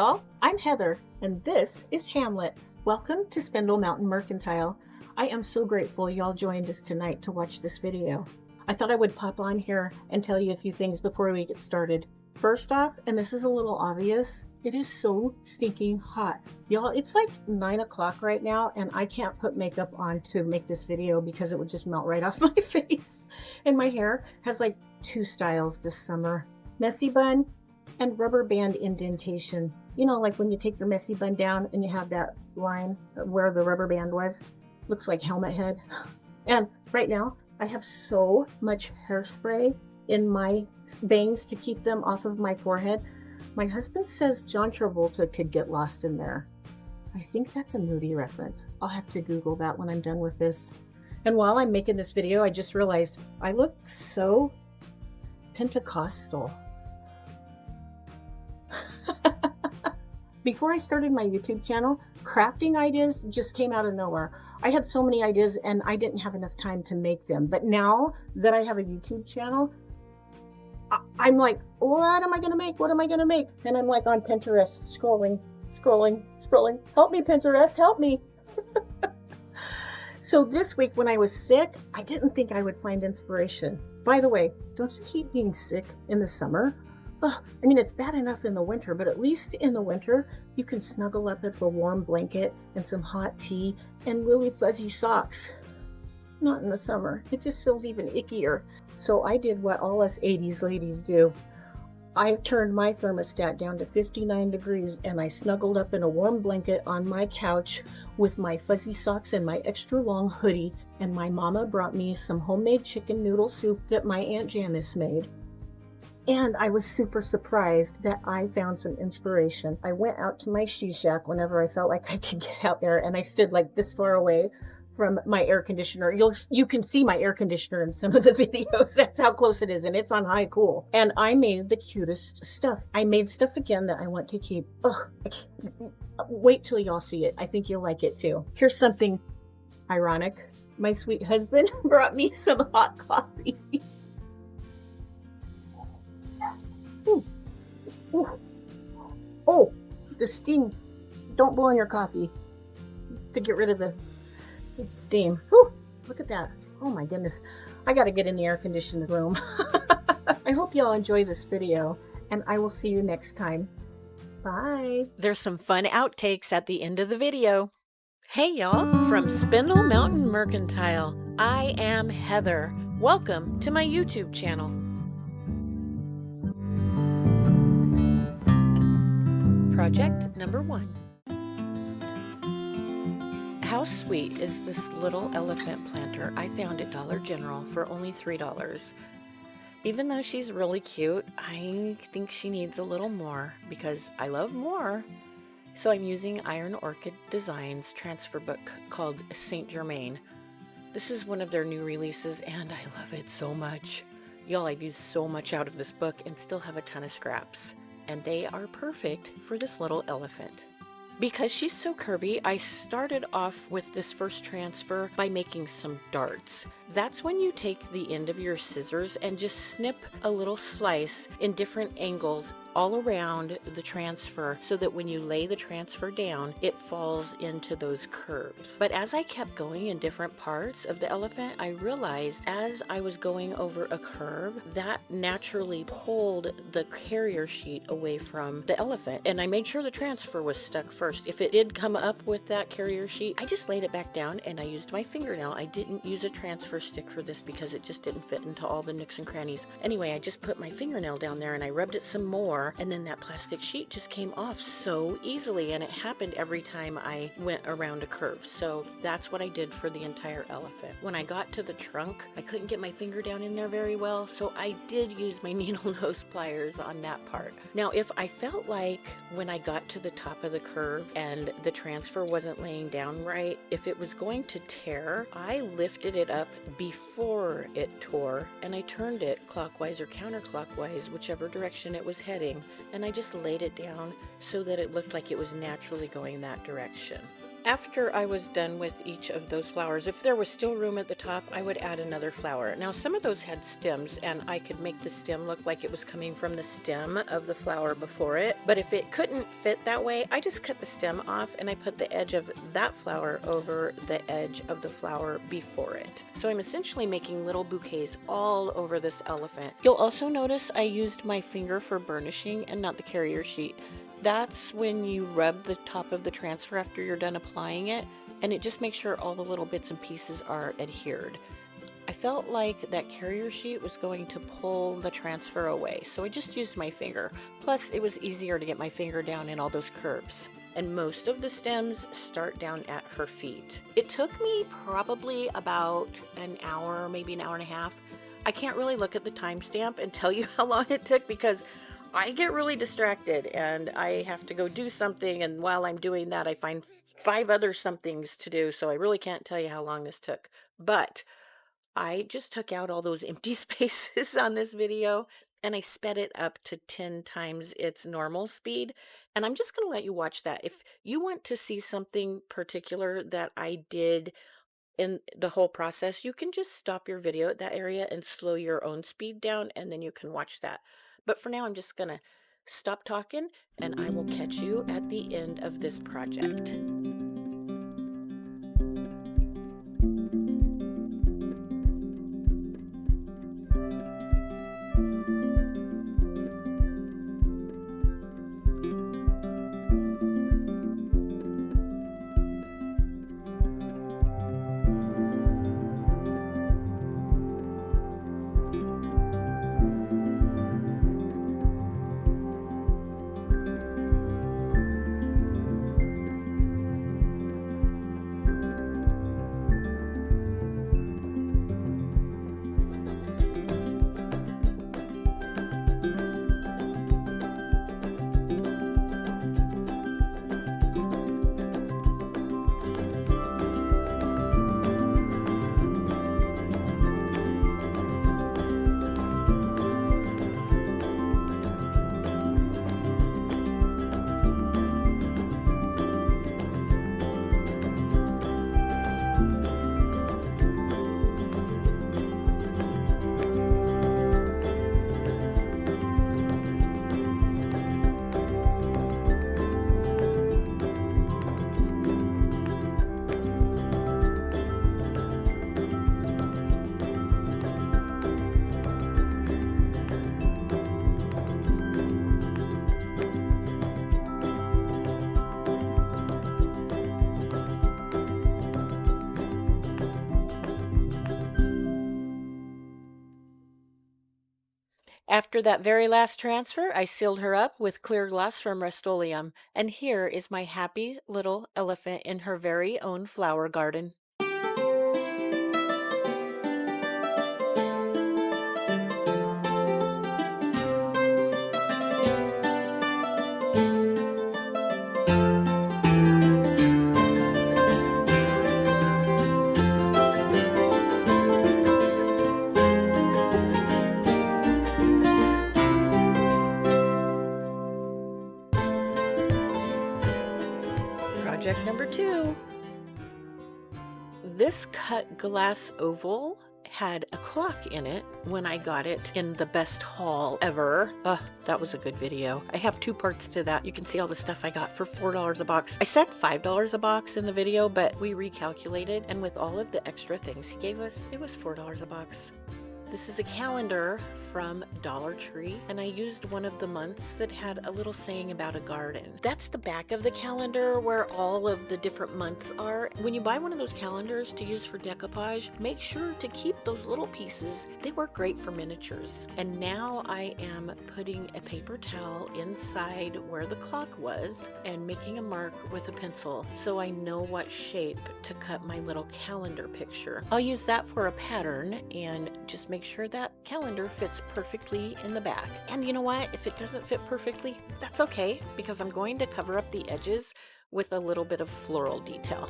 y'all, I'm Heather, and this is Hamlet. Welcome to Spindle Mountain Mercantile. I am so grateful y'all joined us tonight to watch this video. I thought I would pop on here and tell you a few things before we get started. First off, and this is a little obvious, it is so stinking hot. Y'all, it's like 9 o'clock right now, and I can't put makeup on to make this video because it would just melt right off my face. And my hair has like 2 styles this summer. Messy bun and rubber band indentation. You know, like when you take your messy bun down and you have that line where the rubber band was. Looks like helmet head. And right now, I have so much hairspray in my bangs to keep them off of my forehead. My husband says John Travolta could get lost in there. I think that's a movie reference. I'll have to Google that when I'm done with this. And while I'm making this video, I just realized I look so Pentecostal. Before I started my YouTube channel, crafting ideas just came out of nowhere. I had so many ideas and I didn't have enough time to make them. But now that I have a YouTube channel, I'm like, what am I going to make? What am I going to make? And I'm like on Pinterest, scrolling. Help me, Pinterest, help me. So this week when I was sick, I didn't think I would find inspiration. By the way, don't you hate being sick in the summer? I mean, it's bad enough in the winter, but at least in the winter, you can snuggle up with a warm blanket and some hot tea and really fuzzy socks. Not in the summer. It just feels even ickier. So I did what all us 80s ladies do. I turned my thermostat down to 59 degrees and I snuggled up in a warm blanket on my couch with my fuzzy socks and my extra long hoodie, and my mama brought me some homemade chicken noodle soup that my Aunt Janice made. And I was super surprised that I found some inspiration. I went out to my she shack whenever I felt like I could get out there, and I stood like this far away from my air conditioner. You can see my air conditioner in some of the videos. That's how close it is, and it's on high cool. And I made the cutest stuff. I made stuff again that I want to keep. Wait till y'all see it. I think you'll like it too. Here's something ironic. My sweet husband brought me some hot coffee. Ooh. Ooh. Oh, the steam. Don't boil your coffee to get rid of the steam. Whew, look at that. Oh my goodness. I gotta get in the air conditioned room. I hope y'all enjoy this video, and I will see you next time. Bye. There's some fun outtakes at the end of the video. Hey y'all, from Spindle Mountain Mercantile. I am Heather. Welcome to my YouTube channel. Project number 1. How sweet is this little elephant planter I found at Dollar General for only $3. Even though she's really cute, I think she needs a little more because I love more. So I'm using Iron Orchid Designs transfer book called Saint Germain. This is one of their new releases and I love it so much. Y'all, I've used so much out of this book and still have a ton of scraps. And they are perfect for this little elephant. Because she's so curvy, I started off with this first transfer by making some darts. That's when you take the end of your scissors and just snip a little slice in different angles all around the transfer so that when you lay the transfer down, it falls into those curves. But as I kept going in different parts of the elephant, I realized as I was going over a curve, that naturally pulled the carrier sheet away from the elephant. And I made sure the transfer was stuck first. If it did come up with that carrier sheet, I just laid it back down and I used my fingernail. I didn't use a transfer stick for this because it just didn't fit into all the nooks and crannies. Anyway, I just put my fingernail down there and I rubbed it some more, and then that plastic sheet just came off so easily, and it happened every time I went around a curve. So that's what I did for the entire elephant. When I got to the trunk, I couldn't get my finger down in there very well, so I did use my needle nose pliers on that part. Now, if I felt like when I got to the top of the curve and the transfer wasn't laying down right, if it was going to tear, I lifted it up before it tore, and I turned it clockwise or counterclockwise, whichever direction it was heading, and I just laid it down so that it looked like it was naturally going that direction. After I was done with each of those flowers, if there was still room at the top, I would add another flower. Now, some of those had stems, and I could make the stem look like it was coming from the stem of the flower before it. But if it couldn't fit that way, I just cut the stem off and I put the edge of that flower over the edge of the flower before it. So I'm essentially making little bouquets all over this elephant. You'll also notice I used my finger for burnishing and not the carrier sheet. That's when you rub the top of the transfer after you're done applying it, and it just makes sure all the little bits and pieces are adhered. I felt like that carrier sheet was going to pull the transfer away, so I just used my finger. Plus, it was easier to get my finger down in all those curves. And most of the stems start down at her feet. It took me probably about an hour, maybe an hour and a half. I can't really look at the timestamp and tell you how long it took because I get really distracted and I have to go do something, and while I'm doing that I find 5 other somethings to do, so I really can't tell you how long this took. But I just took out all those empty spaces on this video and I sped it up to 10 times its normal speed, and I'm just going to let you watch that. If you want to see something particular that I did in the whole process, you can just stop your video at that area and slow your own speed down, and then you can watch that. But for now, I'm just gonna stop talking and I will catch you at the end of this project. After that very last transfer, I sealed her up with clear gloss from Rust-Oleum, and here is my happy little elephant in her very own flower garden. Project number 2. This cut glass oval had a clock in it when I got it in the best haul ever. That was a good video. I have 2 parts to that. You can see all the stuff I got for $4 a box. I said $5 a box in the video, but we recalculated, and with all of the extra things he gave us, it was $4 a box. This is a calendar from Dollar Tree, and I used one of the months that had a little saying about a garden. That's the back of the calendar where all of the different months are. When you buy one of those calendars to use for decoupage, make sure to keep those little pieces. They work great for miniatures. And now I am putting a paper towel inside where the clock was and making a mark with a pencil so I know what shape to cut my little calendar picture. I'll use that for a pattern and just make sure that calendar fits perfectly in the back. And you know what? If it doesn't fit perfectly, that's okay, because I'm going to cover up the edges with a little bit of floral detail.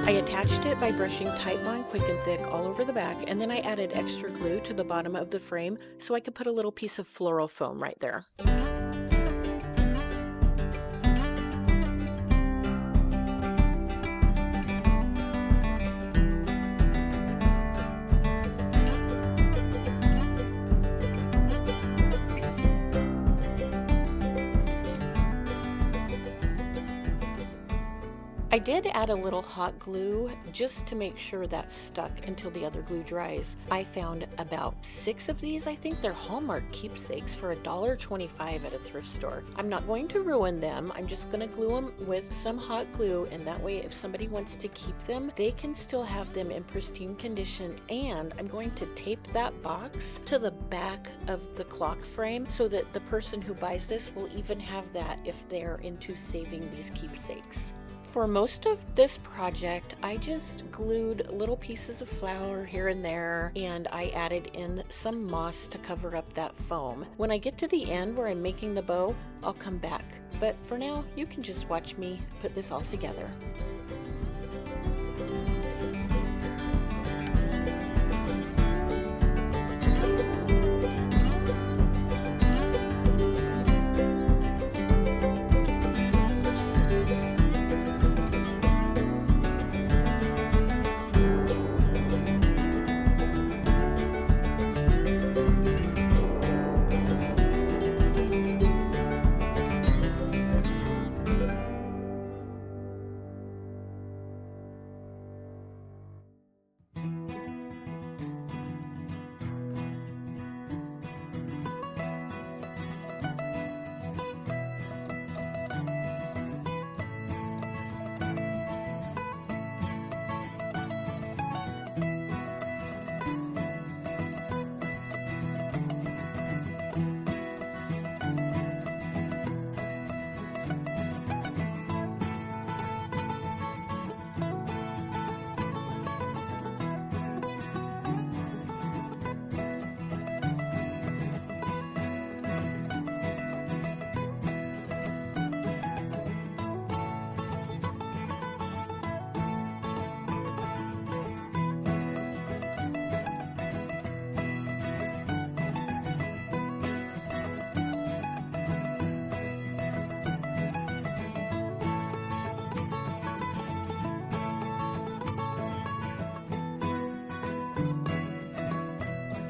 I attached it by brushing Titebond quick and thick all over the back, and then I added extra glue to the bottom of the frame so I could put a little piece of floral foam right there. I did add a little hot glue just to make sure that's stuck until the other glue dries. I found about 6 of these. I think they're Hallmark keepsakes for $1.25 at a thrift store. I'm not going to ruin them. I'm just going to glue them with some hot glue, and that way if somebody wants to keep them, they can still have them in pristine condition. And I'm going to tape that box to the back of the clock frame so that the person who buys this will even have that if they're into saving these keepsakes. For most of this project, I just glued little pieces of flour here and there, and I added in some moss to cover up that foam. When I get to the end where I'm making the bow, I'll come back. But for now, you can just watch me put this all together.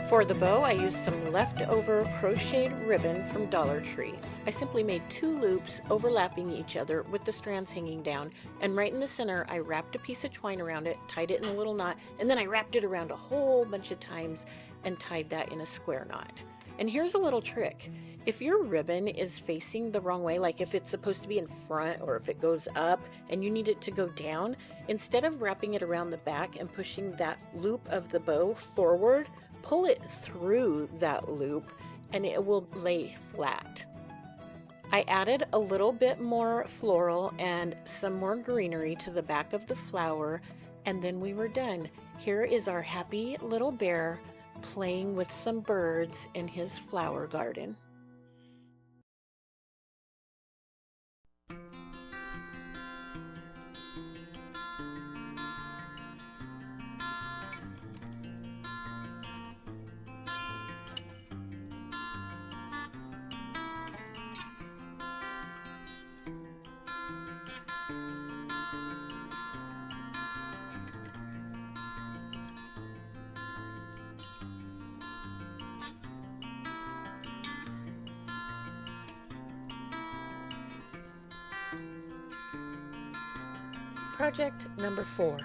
For the bow, I used some leftover crocheted ribbon from Dollar Tree. I simply made 2 loops overlapping each other with the strands hanging down, and right in the center I wrapped a piece of twine around it, tied it in a little knot, and then I wrapped it around a whole bunch of times and tied that in a square knot. And here's a little trick. If your ribbon is facing the wrong way, like if it's supposed to be in front or if it goes up and you need it to go down, instead of wrapping it around the back and pushing that loop of the bow forward, pull it through that loop and it will lay flat. I added a little bit more floral and some more greenery to the back of the flower, and then we were done. Here is our happy little bear playing with some birds in his flower garden. Project number 4.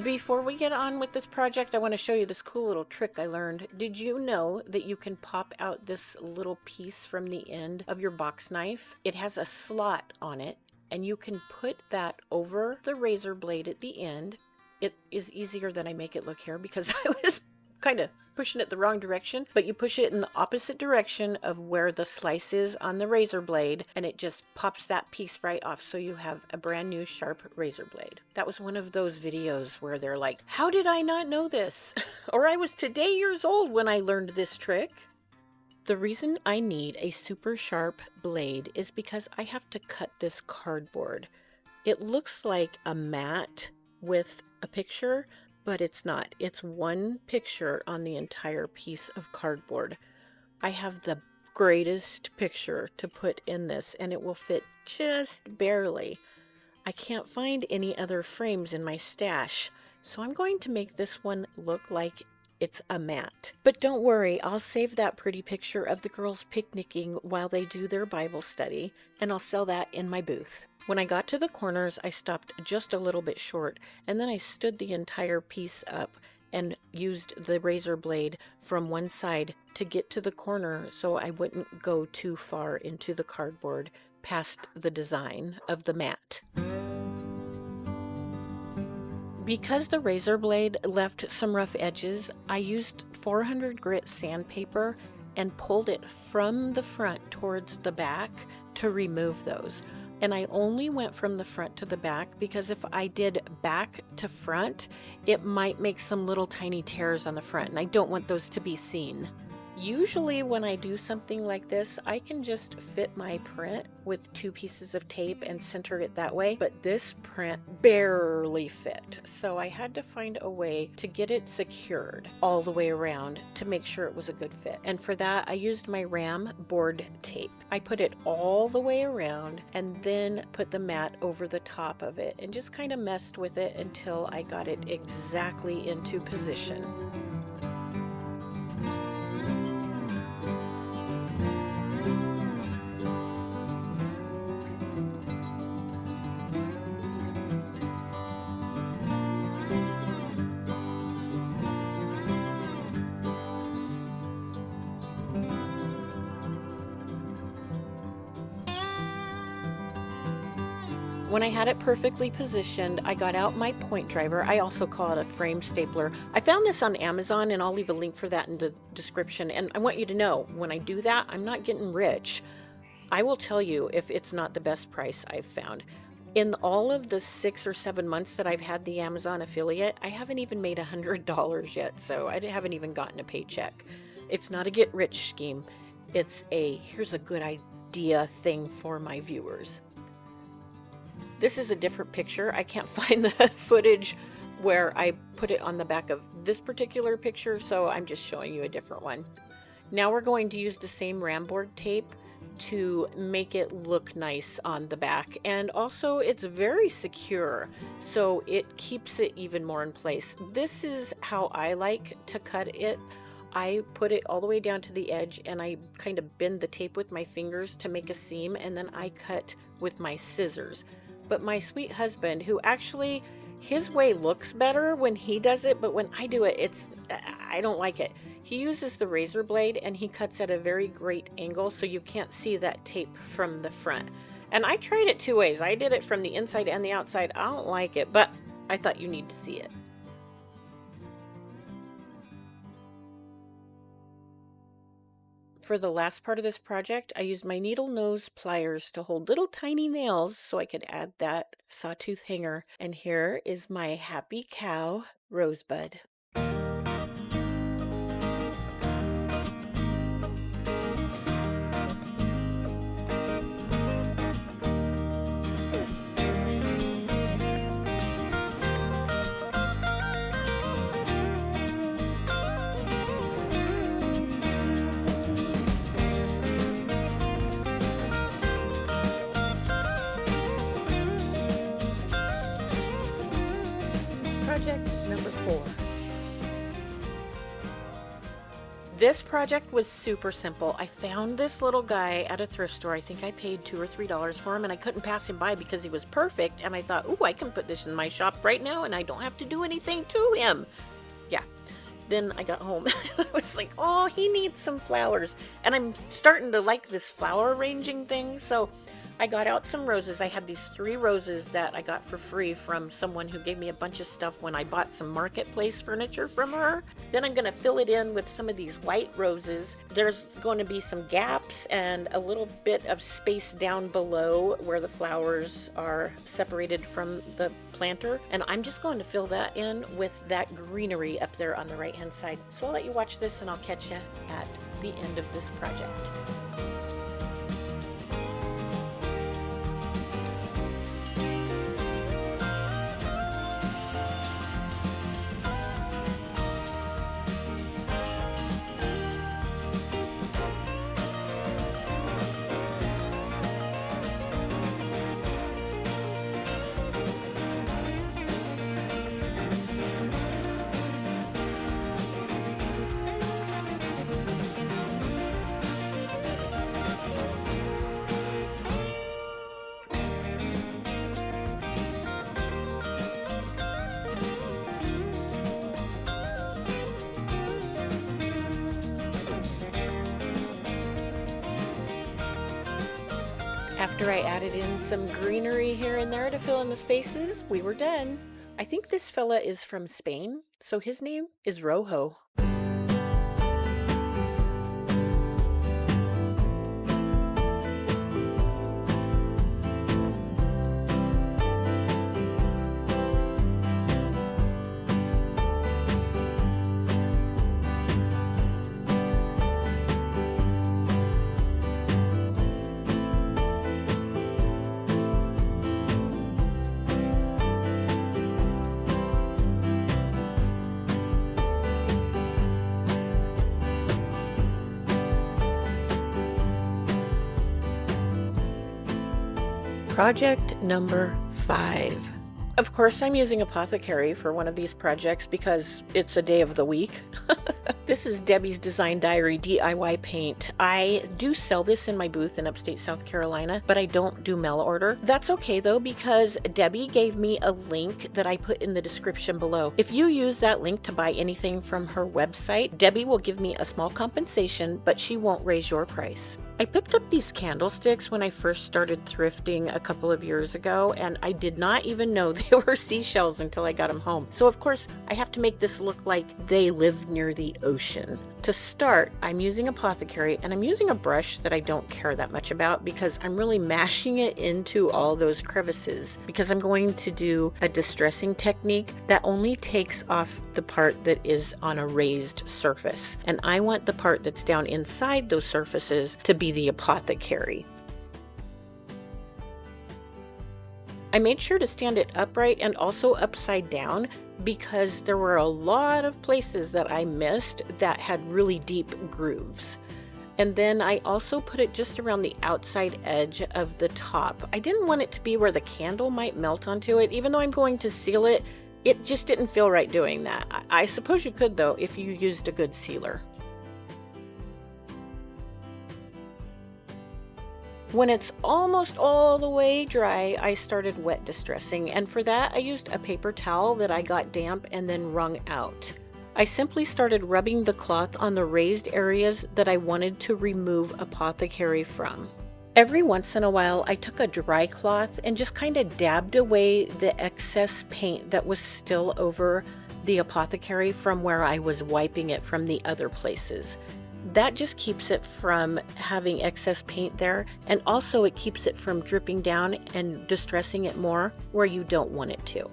Before we get on with this project, I want to show you this cool little trick I learned. Did you know that you can pop out this little piece from the end of your box knife? It has a slot on it, and you can put that over the razor blade at the end. It is easier than I make it look here because I was kind of pushing it the wrong direction, but you push it in the opposite direction of where the slice is on the razor blade, and it just pops that piece right off, so you have a brand new sharp razor blade. That was one of those videos where they're like, how did I not know this? Or I was today years old when I learned this trick. The reason I need a super sharp blade is because I have to cut this cardboard. It looks like a mat with a picture, but it's not. It's one picture on the entire piece of cardboard. I have the greatest picture to put in this, and it will fit just barely. I can't find any other frames in my stash, so I'm going to make this one look like it's a mat. But don't worry, I'll save that pretty picture of the girls picnicking while they do their Bible study, and I'll sell that in my booth. When I got to the corners, I stopped just a little bit short, and then I stood the entire piece up and used the razor blade from one side to get to the corner so I wouldn't go too far into the cardboard past the design of the mat. Because the razor blade left some rough edges, I used 400 grit sandpaper and pulled it from the front towards the back to remove those. And I only went from the front to the back because if I did back to front, it might make some little tiny tears on the front, and I don't want those to be seen. Usually when I do something like this, I can just fit my print with 2 pieces of tape and center it that way, but this print barely fit. So I had to find a way to get it secured all the way around to make sure it was a good fit. And for that, I used my RAM board tape. I put it all the way around and then put the mat over the top of it and just kind of messed with it until I got it exactly into position. When I had it perfectly positioned, I got out my point driver. I also call it a frame stapler. I found this on Amazon, and I'll leave a link for that in the description. And I want you to know, when I do that, I'm not getting rich. I will tell you if it's not the best price I've found. In all of the 6 or 7 months that I've had the Amazon affiliate, I haven't even made $100 yet, so I haven't even gotten a paycheck. It's not a get rich scheme. It's a here's a good idea thing for my viewers. This is a different picture. I can't find the footage where I put it on the back of this particular picture, so I'm just showing you a different one. Now we're going to use the same RAM board tape to make it look nice on the back, and also it's very secure, so it keeps it even more in place. This is how I like to cut it. I put it all the way down to the edge and I kind of bend the tape with my fingers to make a seam, and then I cut with my scissors. But my sweet husband, who actually, his way looks better when he does it, but when I do it, I don't like it. He uses the razor blade and he cuts at a very great angle so you can't see that tape from the front. And I tried it 2 ways. I did it from the inside and the outside. I don't like it, but I thought you need to see it. For the last part of this project, I used my needle nose pliers to hold little tiny nails so I could add that sawtooth hanger. And here is my happy cow, Rosebud. Project number 4. This project was super simple. I found this little guy at a thrift store. I think I paid $2 or $3 for him, and I couldn't pass him by because he was perfect. And I thought, ooh, I can put this in my shop right now, and I don't have to do anything to him. Yeah. Then I got home. I was like, oh, he needs some flowers. And I'm starting to like this flower arranging thing, so I got out some roses. I had these 3 roses that I got for free from someone who gave me a bunch of stuff when I bought some marketplace furniture from her. Then I'm going to fill it in with some of these white roses. There's going to be some gaps and a little bit of space down below where the flowers are separated from the planter. And I'm just going to fill that in with that greenery up there on the right hand side. So I'll let you watch this and I'll catch you at the end of this project. After I added in some greenery here and there to fill in the spaces, we were done. I think this fella is from Spain, so his name is Rojo. Project number 5. Of course, I'm using Apothecary for one of these projects because it's a day of the week. This is Debi's Design Diary DIY paint. I do sell this in my booth in upstate South Carolina, but I don't do mail order. That's okay though, because Debi gave me a link that I put in the description below. If you use that link to buy anything from her website, Debi will give me a small compensation, but she won't raise your price. I picked up these candlesticks when I first started thrifting a couple of years ago, and I did not even know they were seashells until I got them home. So of course, I have to make this look like they live near the ocean. To start, I'm using Apothecary, and I'm using a brush that I don't care that much about because I'm really mashing it into all those crevices because I'm going to do a distressing technique that only takes off the part that is on a raised surface. And I want the part that's down inside those surfaces to be the Apothecary. I made sure to stand it upright and also upside down because there were a lot of places that I missed that had really deep grooves. And then I also put it just around the outside edge of the top. I didn't want it to be where the candle might melt onto it. Even though I'm going to seal it, it just didn't feel right doing that. I suppose you could though if you used a good sealer. When it's almost all the way dry, I started wet distressing, and for that I used a paper towel that I got damp and then wrung out. I simply started rubbing the cloth on the raised areas that I wanted to remove Apothecary from. Every once in a while I took a dry cloth and just kind of dabbed away the excess paint that was still over the Apothecary from where I was wiping it from the other places. That just keeps it from having excess paint there, and also it keeps it from dripping down and distressing it more where you don't want it to.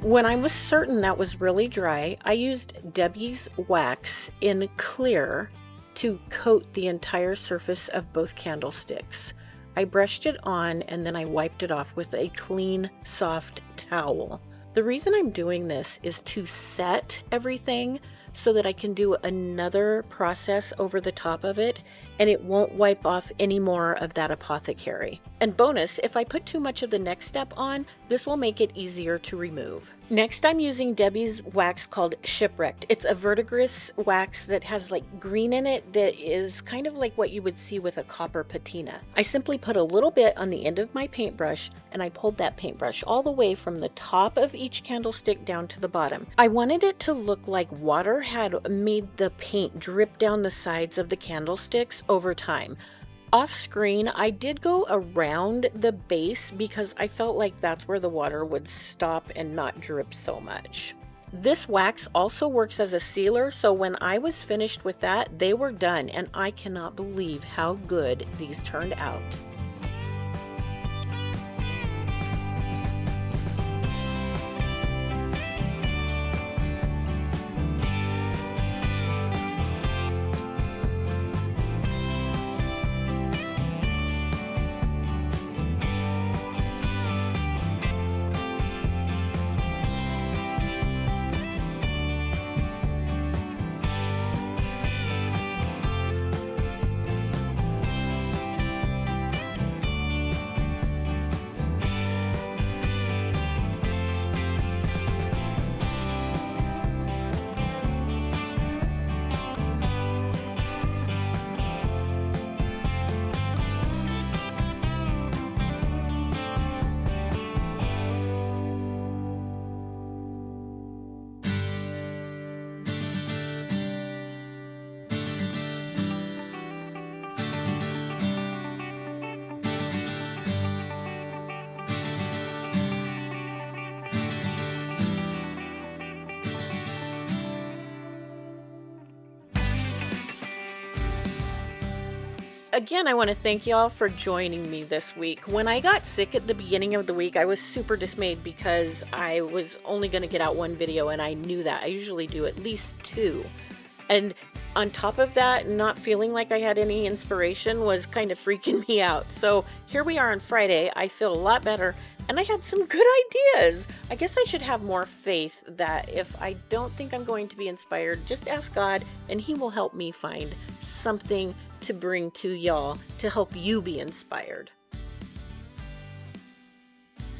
When I was certain that was really dry, I used Debi's wax in clear to coat the entire surface of both candlesticks. I brushed it on and then I wiped it off with a clean, soft towel. The reason I'm doing this is to set everything so that I can do another process over the top of it and it won't wipe off any more of that Apothecary. And bonus, if I put too much of the next step on, this will make it easier to remove. Next, I'm using Debi's wax called Shipwrecked. It's a verdigris wax that has like green in it that is kind of like what you would see with a copper patina. I simply put a little bit on the end of my paintbrush and I pulled that paintbrush all the way from the top of each candlestick down to the bottom. I wanted it to look like water had made the paint drip down the sides of the candlesticks over time. Off screen, I did go around the base because I felt like that's where the water would stop and not drip so much. This wax also works as a sealer, so when I was finished with that, they were done, and I cannot believe how good these turned out. Again, I want to thank y'all for joining me this week. When I got sick at the beginning of the week, I was super dismayed because I was only going to get out one video, and I knew that. I usually do at least 2. And on top of that, not feeling like I had any inspiration was kind of freaking me out. So here we are on Friday. I feel a lot better, and I had some good ideas. I guess I should have more faith that if I don't think I'm going to be inspired, just ask God, and He will help me find something to bring to y'all to help you be inspired.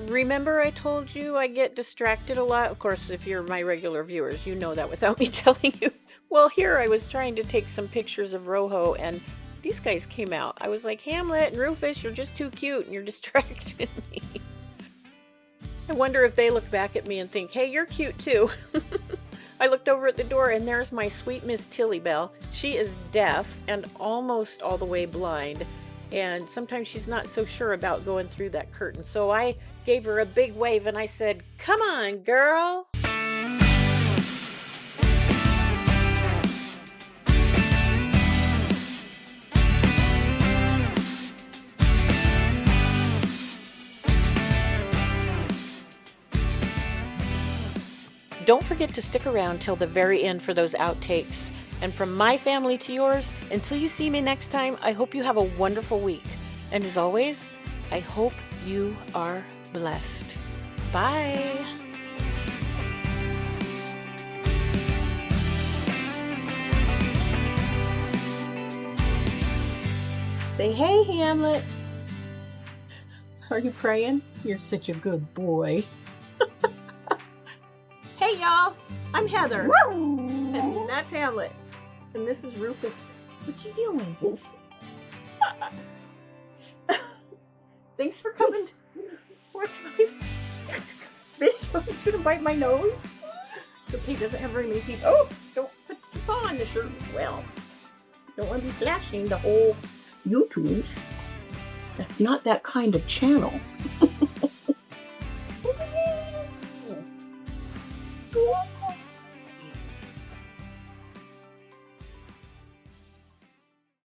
Remember I told you I get distracted a lot? Of course, if you're my regular viewers, you know that without me telling you. Well, here I was trying to take some pictures of Rojo, and these guys came out. I was like, Hamlet and Rufus, you're just too cute, and you're distracting me. I wonder if they look back at me and think, hey, you're cute too. I looked over at the door, and there's my sweet Miss Tilly Bell. She is deaf and almost all the way blind, and sometimes she's not so sure about going through that curtain. So I gave her a big wave, and I said, come on, girl. Don't forget to stick around till the very end for those outtakes. And from my family to yours, until you see me next time, I hope you have a wonderful week. And as always, I hope you are blessed. Bye. Say, hey, Hamlet. Are you praying? You're such a good boy. Hey, y'all. I'm Heather. And that's Hamlet. And this is Rufus. What you doing? Thanks for coming. Watch my video. You gonna bite my nose? It's okay, it doesn't have very many teeth. Oh, don't put the paw on the shirt. Well, don't want to be flashing the whole YouTubes. That's not that kind of channel.